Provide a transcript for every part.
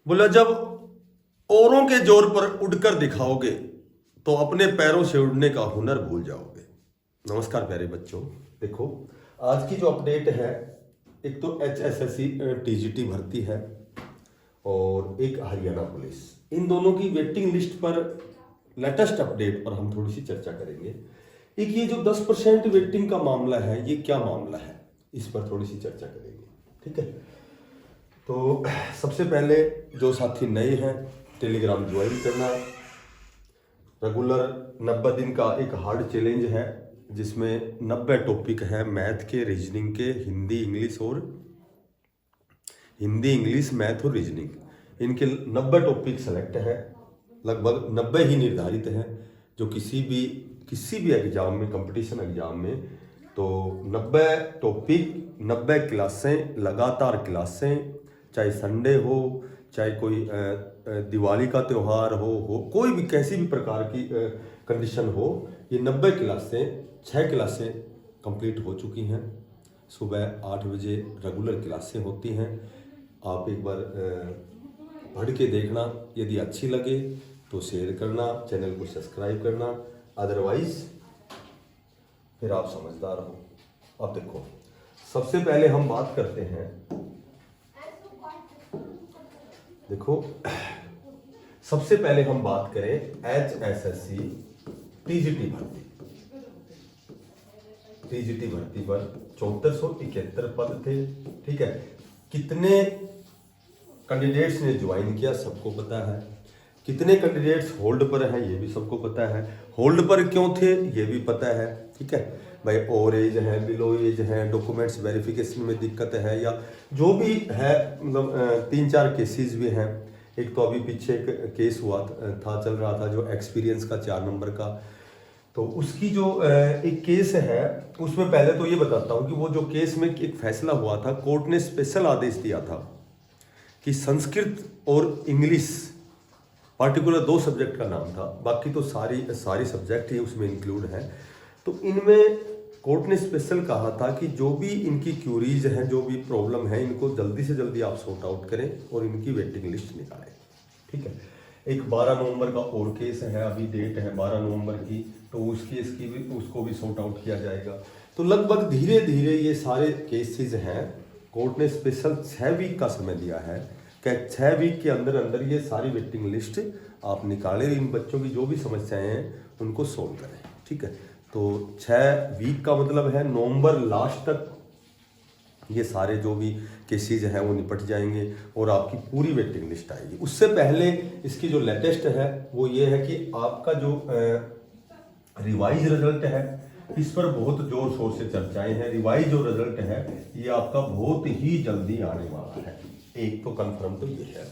बोला जब औरों के जोर पर उड़कर दिखाओगे तो अपने पैरों से उड़ने का हुनर भूल जाओगे। नमस्कार प्यारे बच्चों, देखो आज की जो अपडेट है, एक तो HSSC TGT भर्ती है और एक हरियाणा पुलिस, इन दोनों की वेटिंग लिस्ट पर लेटेस्ट अपडेट पर हम थोड़ी सी चर्चा करेंगे। एक ये जो 10% वेटिंग का मामला है, ये क्या मामला है, इस पर थोड़ी सी चर्चा करेंगे। ठीक है, तो सबसे पहले जो साथी नए हैं, टेलीग्राम ज्वाइन करना। रेगुलर 90 दिन का एक हार्ड चैलेंज है जिसमें 90 टॉपिक है मैथ के, रीजनिंग के, हिंदी इंग्लिश मैथ और रीजनिंग, इनके 90 टॉपिक सेलेक्ट है। लगभग 90 ही निर्धारित हैं जो किसी भी एग्जाम में, कंपटीशन एग्जाम में, तो 90 टॉपिक, 90 क्लासें, लगातार क्लासें, चाहे संडे हो, चाहे कोई दिवाली का त्यौहार हो, कोई भी कैसी भी प्रकार की कंडीशन हो, ये 90 क्लासें, 6 क्लासें कंप्लीट हो चुकी हैं। सुबह 8 बजे रेगुलर क्लासें होती हैं। आप एक बार पढ़ के देखना, यदि अच्छी लगे तो शेयर करना, चैनल को सब्सक्राइब करना, अदरवाइज फिर आप समझदार हो। अब देखो, सबसे पहले हम बात करते हैं, देखो सबसे पहले हम बात करें HSSC TGT भर्ती पर 7471 पद थे। ठीक है, कितने कैंडिडेट्स ने ज्वाइन किया सबको पता है, कितने कैंडिडेट्स होल्ड पर हैं ये भी सबको पता है, होल्ड पर क्यों थे ये भी पता है। ठीक है भाई, ओवर एज है, बिलो एज है, डॉक्यूमेंट्स वेरिफिकेशन में दिक्कत है, या जो भी है, मतलब 3-4 केसेस भी हैं। एक तो अभी पीछे एक केस हुआ था, चल रहा था, जो एक्सपीरियंस का 4 नंबर का, तो उसकी जो एक केस है, उसमें पहले तो ये बताता हूँ कि वो जो केस में एक फैसला हुआ था, कोर्ट ने स्पेशल आदेश दिया था कि संस्कृत और इंग्लिश, पार्टिकुलर 2 सब्जेक्ट का नाम था, बाकी तो सारी सब्जेक्ट ही उसमें इंक्लूड हैं। तो इनमें कोर्ट ने स्पेशल कहा था कि जो भी इनकी क्यूरीज हैं, जो भी प्रॉब्लम है, इनको जल्दी से जल्दी आप सॉर्ट आउट करें और इनकी वेटिंग लिस्ट निकालें। ठीक है, एक 12 नवंबर का और केस है, अभी डेट है 12 नवंबर की, तो उस केस की भी, उसको भी सॉर्ट आउट किया जाएगा। तो लगभग धीरे धीरे ये सारे केसेस हैं। कोर्ट ने स्पेशल 6 वीक का समय दिया है कि 6 वीक के अंदर अंदर ये सारी वेटिंग लिस्ट आप निकालें, इन बच्चों की जो भी समस्याएं हैं उनको सोल्व करें। ठीक है, तो 6 वीक का मतलब है नवंबर लास्ट तक ये सारे जो भी केसेज हैं वो निपट जाएंगे और आपकी पूरी वेटिंग लिस्ट आएगी। उससे पहले इसकी जो लेटेस्ट है वो ये है कि आपका जो रिवाइज रिजल्ट है, इस पर बहुत जोर शोर से चर्चाएं हैं। रिवाइज जो रिजल्ट है ये आपका बहुत ही जल्दी आने वाला है। एक तो कंफर्म तो ये है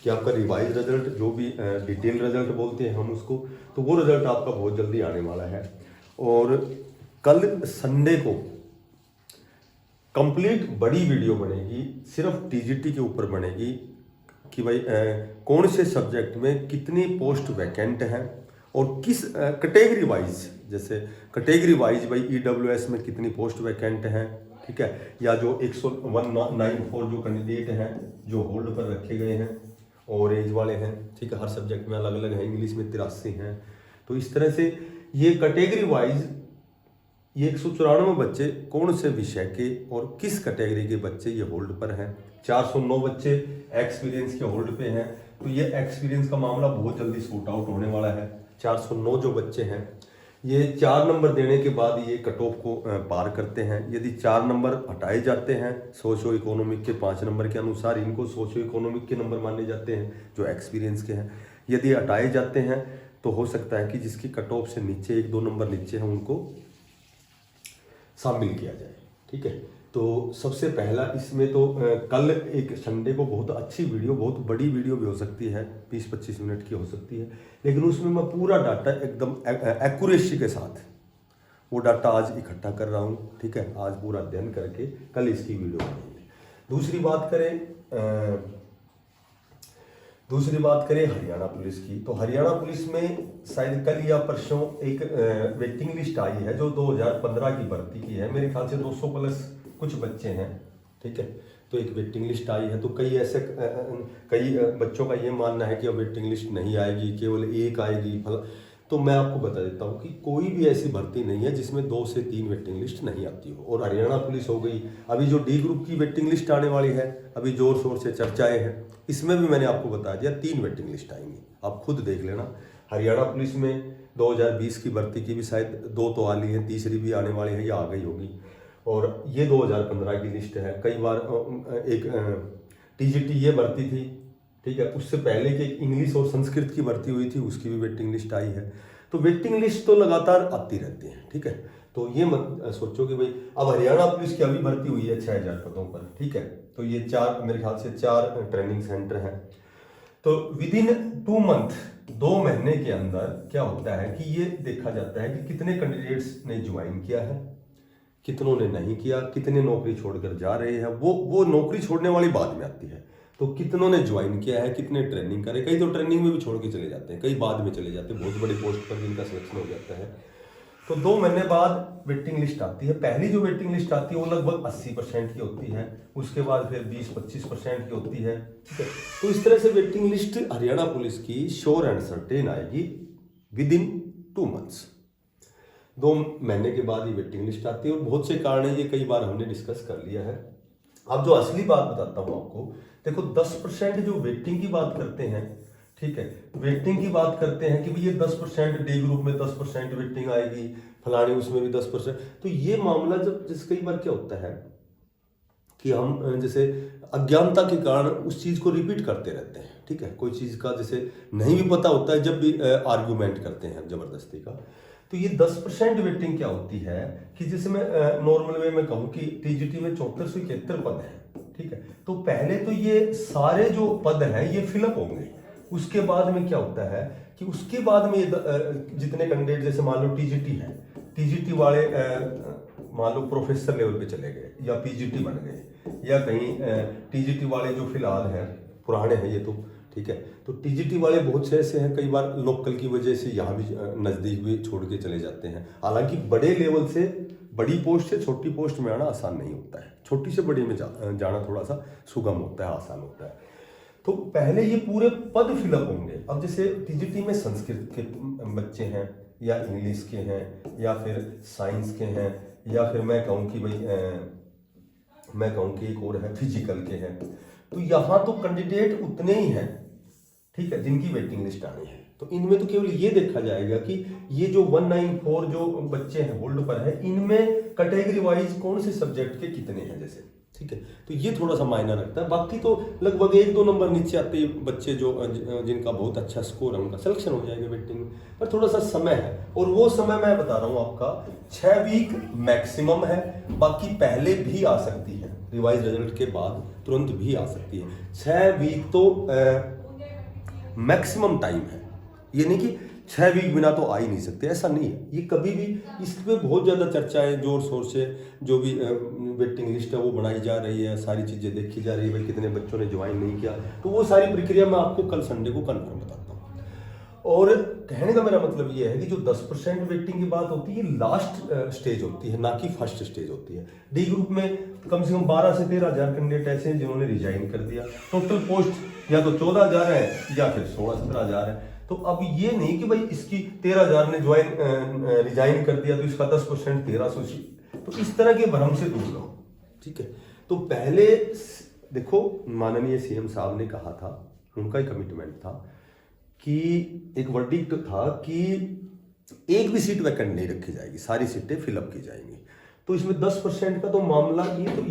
कि आपका रिवाइज रिजल्ट, जो भी डिटेल रिजल्ट बोलते हैं हम उसको, तो वो रिजल्ट आपका बहुत जल्दी आने वाला है। और कल संडे को कंप्लीट बड़ी वीडियो बनेगी, सिर्फ TGT के ऊपर बनेगी कि भाई कौन से सब्जेक्ट में कितनी पोस्ट वैकेंट हैं और किस कैटेगरी वाइज, जैसे कैटेगरी वाइज भाई EWS में कितनी पोस्ट वैकेंट हैं। ठीक है, या जो 194 जो कैंडिडेट हैं जो होल्ड पर रखे गए हैं और एज वाले हैं। ठीक है, हर सब्जेक्ट में अलग अलग है, इंग्लिश में 83 हैं। तो इस तरह से ये कैटेगरी वाइज ये 194 बच्चे कौन से विषय के और किस कैटेगरी के बच्चे ये होल्ड पर हैं। 409 बच्चे एक्सपीरियंस के होल्ड पे हैं, तो ये एक्सपीरियंस का मामला बहुत जल्दी सॉर्ट आउट होने वाला है। 409 जो बच्चे हैं ये 4 नंबर देने के बाद ये कट ऑफ को पार करते हैं। यदि 4 नंबर हटाए जाते हैं सोशियो इकोनॉमिक के 5 नंबर के अनुसार, इनको सोशियो इकोनॉमिक के नंबर माने जाते हैं जो एक्सपीरियंस के हैं। यदि हटाए जाते हैं तो हो सकता है कि जिसकी कट ऑफ से नीचे 1-2 नंबर नीचे हैं उनको शामिल किया जाए। ठीक है, तो सबसे पहला इसमें तो कल एक संडे को बहुत अच्छी वीडियो, बहुत बड़ी वीडियो भी हो सकती है, 20-25 मिनट की हो सकती है, लेकिन उसमें मैं पूरा डाटा एकदम एक्यूरेसी के साथ वो डाटा आज इकट्ठा कर रहा हूँ। ठीक है, आज पूरा अध्ययन करके कल इसकी वीडियो बनाएंगे। दूसरी बात करें हरियाणा पुलिस की, तो हरियाणा पुलिस में शायद कल या परसों एक वेटिंग लिस्ट आई है जो 2015 की भर्ती की है। मेरे ख्याल से 200 प्लस कुछ बच्चे हैं। ठीक है, तो एक वेटिंग लिस्ट आई है। तो कई ऐसे कई बच्चों का ये मानना है कि अब वेटिंग लिस्ट नहीं आएगी, केवल एक आएगी फला। तो मैं आपको बता देता हूँ कि कोई भी ऐसी भर्ती नहीं है जिसमें 2 से 3 वेटिंग लिस्ट नहीं आती हो। और हरियाणा पुलिस हो गई, अभी जो डी ग्रुप की वेटिंग लिस्ट आने वाली है, अभी जोर शोर से चर्चाएं हैं, इसमें भी मैंने आपको बता दिया 3 वेटिंग लिस्ट आएंगी, आप खुद देख लेना। हरियाणा पुलिस में 2020 की भर्ती की भी शायद 2 तो आ ली है, तीसरी भी आने वाली है या आ गई होगी। और ये 2015 की लिस्ट है। कई बार एक टीजीटी ये भर्ती थी, ठीक है, उससे पहले की इंग्लिश और संस्कृत की भर्ती हुई थी, उसकी भी वेटिंग लिस्ट आई है। तो वेटिंग लिस्ट तो लगातार आती रहती है, ठीक है। तो ये मत सोचो कि भाई अब हरियाणा पुलिस की अभी भर्ती हुई है 6000 पदों पर, ठीक है। तो ये 4 मेरे ख्याल से 4 ट्रेनिंग सेंटर हैं। तो विद इन 2 मंथ, 2 महीने के अंदर क्या होता है कि ये देखा जाता है कि कितने कैंडिडेट्स ने ज्वाइन किया है, कितनों ने नहीं किया, कितने नौकरी छोड़कर जा रहे हैं। वो नौकरी छोड़ने वाली बाद में आती है। तो कितनों ने ज्वाइन किया है, कितने ट्रेनिंग करे, कई तो ट्रेनिंग में भी छोड़ के चले जाते हैं, कई बाद में चले जाते हैं, बहुत बड़ी पोस्ट पर जिनका सिलेक्शन हो जाता है। तो 2 महीने बाद वेटिंग लिस्ट आती है। पहली जो वेटिंग लिस्ट आती है वो लगभग 80% की होती है, उसके बाद फिर 20-25% की होती है, ठीक है। तो इस तरह से वेटिंग लिस्ट हरियाणा पुलिस की श्योर एंड सर्टेन आएगी विद इन 2 मंथ्स। 2 महीने के बाद ये वेटिंग लिस्ट आती है। और बहुत से कारण है, ये कई बार हमने डिस्कस कर लिया है। अब जो असली बात बताता हूँ आपको, देखो 10% जो वेटिंग की बात करते हैं, ठीक है, वेटिंग की बात करते हैं कि भाई ये 10% डी ग्रुप में 10% वेटिंग आएगी, फलाने उसमें भी 10%। तो ये मामला जब जैसे कई बार क्या होता है कि हम जैसे अज्ञानता के कारण उस चीज़ को रिपीट करते रहते हैं, ठीक है। कोई चीज़ का जैसे नहीं भी पता होता है, जब भी आर्ग्यूमेंट करते हैं जबरदस्ती का। तो ये 10% वेटिंग क्या होती है कि जैसे मैं नॉर्मल वे में कहूँ कि टीजीटी में 7471 पद हैं, ठीक है। तो पहले तो ये सारे जो पद हैं ये फिलअप होंगे। उसके बाद में क्या होता है कि उसके बाद में जितने कैंडिडेट, जैसे मान लो टीजीटी है, टीजीटी वाले मान लो प्रोफेसर लेवल पे चले गए या पीजीटी बन गए, या कहीं टीजीटी वाले जो फिलहाल हैं पुराने हैं ये तो, ठीक है। तो टीजीटी वाले बहुत से ऐसे हैं, कई बार लोकल की वजह से यहाँ भी नज़दीक भी छोड़ के चले जाते हैं। हालांकि बड़े लेवल से बड़ी पोस्ट से छोटी पोस्ट में आना आसान नहीं होता है, छोटी से बड़ी में जाना थोड़ा सा सुगम होता है, आसान होता है। तो पहले ये पूरे पद फिलअप होंगे। अब जैसे टीजीटी में संस्कृत के बच्चे हैं, या इंग्लिश के हैं, या फिर साइंस के हैं, या फिर मैं कहूँ कि भाई मैं कहूँ कि एक और है फिजिकल के हैं। तो यहाँ तो कैंडिडेट उतने ही हैं, ठीक है, जिनकी वेटिंग लिस्ट आनी है। तो इनमें तो केवल ये देखा जाएगा कि ये जो 194 जो बच्चे हैं होल्ड पर है, इनमें कैटेगरी वाइज कौन से सब्जेक्ट के कितने हैं जैसे, ठीक है। तो ये थोड़ा सा मायना रखता है। बाकी तो लगभग 1-2 नंबर नीचे आते ही बच्चे जो जिनका बहुत अच्छा स्कोर है उनका सिलेक्शन हो जाएगा वेटिंग में। पर थोड़ा सा समय है, और वो समय मैं बता रहा हूँ आपका 6 वीक मैक्सिमम है। बाकी पहले भी आ सकती है, रिवाइज रिजल्ट के बाद तुरंत भी आ सकती है। 6 वीक तो मैक्सिमम टाइम है। ये नहीं कि 6 वीक बिना तो आ ही नहीं सकते, ऐसा नहीं है। ये कभी भी, इस पे बहुत ज़्यादा चर्चाएं जोर शोर से, जो भी वेटिंग लिस्ट है वो बनाई जा रही है, सारी चीज़ें देखी जा रही है, भाई कितने बच्चों ने ज्वाइन नहीं किया। तो वो सारी प्रक्रिया मैं आपको कल संडे को कन्फर्म बताता हूँ। और कहने का मेरा मतलब ये है कि जो 10% वेटिंग की बात होती है, ये लास्ट स्टेज होती है, ना कि फर्स्ट स्टेज होती है। डी ग्रुप में कम से कम 12 से 13 हज़ार कैंडिडेट ऐसे हैं जिन्होंने रिजाइन कर दिया। टोटल पोस्ट या तो 14,000 है या फिर 16-17 हज़ार है। तो अब ये नहीं कि भाई इसकी 13,000 ने रिजाइन कर दिया तो इसका 10% 1300। तो इस तरह के भ्रम से दूर रहो, ठीक है। तो पहले देखो, माननीय सीएम साहब ने कहा था, उनका ही कमिटमेंट था कि एक वर्डिक्ट था कि एक भी सीट वैकेंट नहीं रखी जाएगी, सारी सीटें फिलअप की जाएंगी। तो इसमें 10% का तो मामला,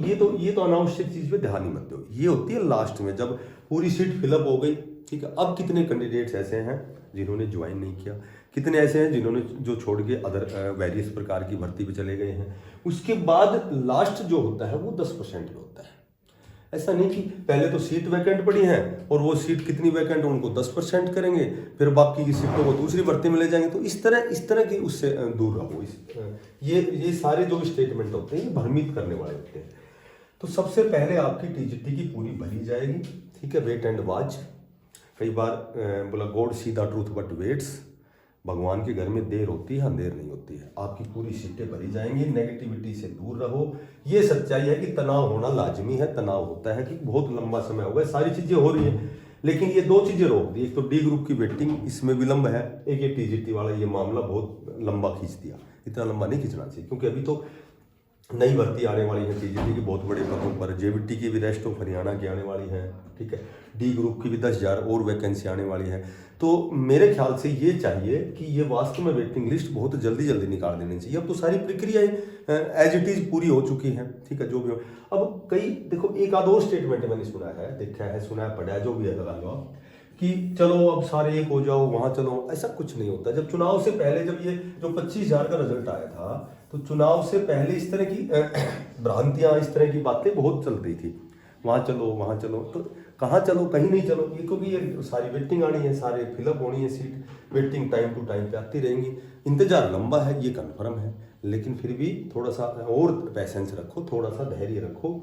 ये तो अनावश्यक चीज पे ध्यान ही मत दो। ये होती है लास्ट में, जब पूरी सीट फिलअप हो गई, ठीक है। अब कितने कैंडिडेट्स ऐसे हैं जिन्होंने ज्वाइन नहीं किया, कितने ऐसे हैं जिन्होंने जो छोड़ के अदर वेरियस प्रकार की भर्ती पे चले गए हैं। उसके बाद लास्ट जो होता है वो 10% में होता है। ऐसा नहीं कि पहले तो सीट वैकेंट पड़ी है और वो सीट कितनी वैकेंट है उनको 10% करेंगे, फिर बाकी की सीटों को दूसरी भर्ती में ले जाएंगे। तो इस तरह की उससे दूर रहो। ये सारे जो स्टेटमेंट होते हैं ये भ्रमित करने वाले होते हैं। तो सबसे पहले आपकी टीजीटी की पूरी भरी जाएगी, ठीक है। वेट एंड वॉच, कई बार बोला God see the truth but weights, भगवान के घर में देर होती है, अंधेर नहीं होती है। आपकी पूरी सीटें भरी जाएंगी, नेगेटिविटी से दूर रहो। ये सच्चाई है कि तनाव होना लाजमी है, तनाव होता है कि बहुत लंबा समय हो गया, सारी चीज़ें हो रही हैं, लेकिन ये दो चीज़ें रोक दी। एक तो डी ग्रुप की वेटिंग, इसमें विलंब है, एक ये टीजीटी वाला ये मामला बहुत लंबा खींच दिया। इतना लंबा नहीं खींचना चाहिए, क्योंकि अभी तो नई भर्ती आने वाली है टीजीटी की बहुत बड़े पदों पर, जेबीटी की भी रेस्ट ऑफ हरियाणा की आने वाली है, ठीक है, डी ग्रुप की भी 10,000 और वैकेंसी आने वाली है। तो मेरे ख्याल से ये चाहिए कि ये वास्तव में वेटिंग लिस्ट बहुत जल्दी जल्दी निकाल देनी चाहिए। अब तो सारी प्रक्रियाएं एज इट इज पूरी हो चुकी हैं, ठीक है, जो भी हो। अब कई देखो, एक आध और स्टेटमेंट मैंने सुना है, देखा है, सुना है, पढ़ा है, जो भी है, लगा लो आप, कि चलो अब सारे एक हो जाओ, वहां चलो, ऐसा कुछ नहीं होता। जब चुनाव से पहले, जब ये जो 25,000 का रिजल्ट आया था, तो चुनाव से पहले इस तरह की भ्रांतियां, इस तरह की बातें बहुत चल रही थी, वहां चलो वहां चलो, तो कहाँ चलो, कहीं नहीं चलो, ये क्योंकि ये सारी वेटिंग आनी है, सारे फिलअप होनी है seat, waiting time to time पे आती रहेंगी, इंतजार लंबा है, ये कन्फर्म है, लेकिन फिर भी थोड़ा सा और पैसेंस रखो, थोड़ा सा धैर्य रखो।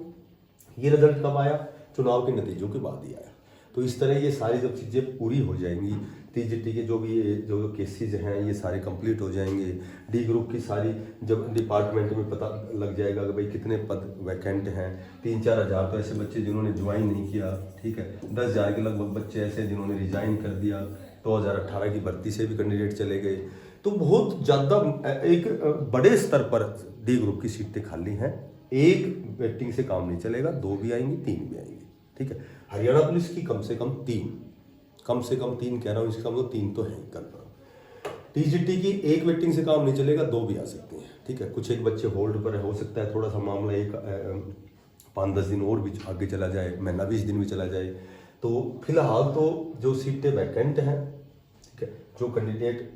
ये रिजल्ट कब आया? चुनाव के नतीजों के बाद ही आया। तो इस तरह ये सारी जब चीज़ें पूरी हो जाएंगी, टीजीटी के जो भी ये जो केसेज हैं ये सारे कंप्लीट हो जाएंगे, डी ग्रुप की सारी जब डिपार्टमेंट में पता लग जाएगा कि भाई कितने पद वैकेंट हैं, 3-4 हज़ार तो ऐसे बच्चे जिन्होंने ज्वाइन नहीं किया, ठीक है, 10,000 के लगभग बच्चे ऐसे जिन्होंने रिजाइन कर दिया, 2018 की भर्ती से भी कैंडिडेट चले गए। तो बहुत ज़्यादा एक बड़े स्तर पर डी ग्रुप की सीटें खाली हैं। एक वेटिंग से काम नहीं चलेगा, 2 भी आएंगी, 3 भी आएंगी, ठीक है। हरियाणा पुलिस की कम से कम 3 कह रहा हूँ, इसका मतलब 3 तो है कंफर्म। टीजीटी की एक वेटिंग से काम नहीं चलेगा, 2 भी आ सकती हैं, ठीक है। कुछ एक बच्चे होल्ड पर हो सकता है, थोड़ा सा मामला एक 5-10 दिन और भी आगे चला जाए, महीना 20 दिन भी चला जाए। तो फिलहाल तो जो सीटें वैकेंट हैं, ठीक है, जो कैंडिडेट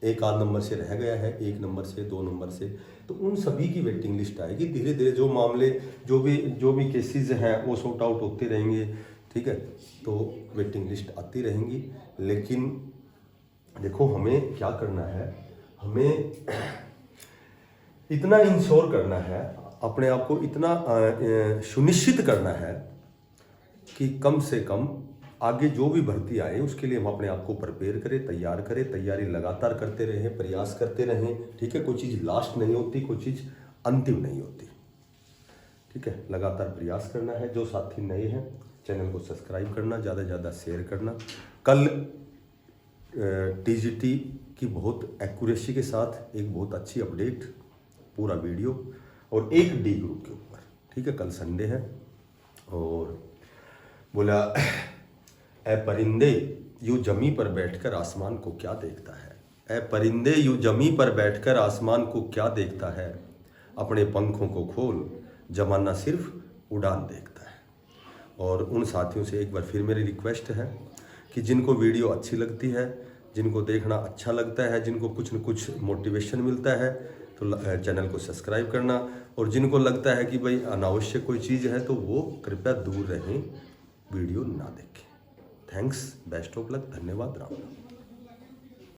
1 आध नंबर से रह गया है, 1 नंबर से, 2 नंबर से, तो उन सभी की वेटिंग लिस्ट आएगी। धीरे धीरे जो मामले, जो भी केसेस हैं वो सॉर्ट आउट होते रहेंगे, ठीक है, तो वेटिंग लिस्ट आती रहेंगी। लेकिन देखो, हमें क्या करना है, हमें इतना इंश्योर करना है, अपने आप को इतना सुनिश्चित करना है कि कम से कम आगे जो भी भर्ती आए उसके लिए हम अपने आप को प्रिपेयर करें, तैयार करें, तैयारी लगातार करते रहें, प्रयास करते रहें, ठीक है। कोई चीज़ लास्ट नहीं होती, कोई चीज़ अंतिम नहीं होती, ठीक है। लगातार प्रयास करना है। जो साथी नए हैं, चैनल को सब्सक्राइब करना, ज़्यादा से ज़्यादा शेयर करना। कल टीजीटी की बहुत एक्यूरेसी के साथ एक बहुत अच्छी अपडेट, पूरा वीडियो और एक डी ग्रुप के ऊपर, ठीक है। कल संडे है और बोला, ए परिंदे यूं जमी पर बैठकर आसमान को क्या देखता है, ए परिंदे यूं जमी पर बैठकर आसमान को क्या देखता है, अपने पंखों को खोल, जमाना सिर्फ उड़ान देखता है। और उन साथियों से एक बार फिर मेरी रिक्वेस्ट है कि जिनको वीडियो अच्छी लगती है, जिनको देखना अच्छा लगता है, जिनको कुछ न कुछ मोटिवेशन मिलता है, तो चैनल को सब्सक्राइब करना, और जिनको लगता है कि भाई अनावश्यक कोई चीज़ है तो वो कृपया दूर रहें, वीडियो ना देखें। थैंक्स, बेस्ट ऑफ लक, धन्यवाद, राम राम।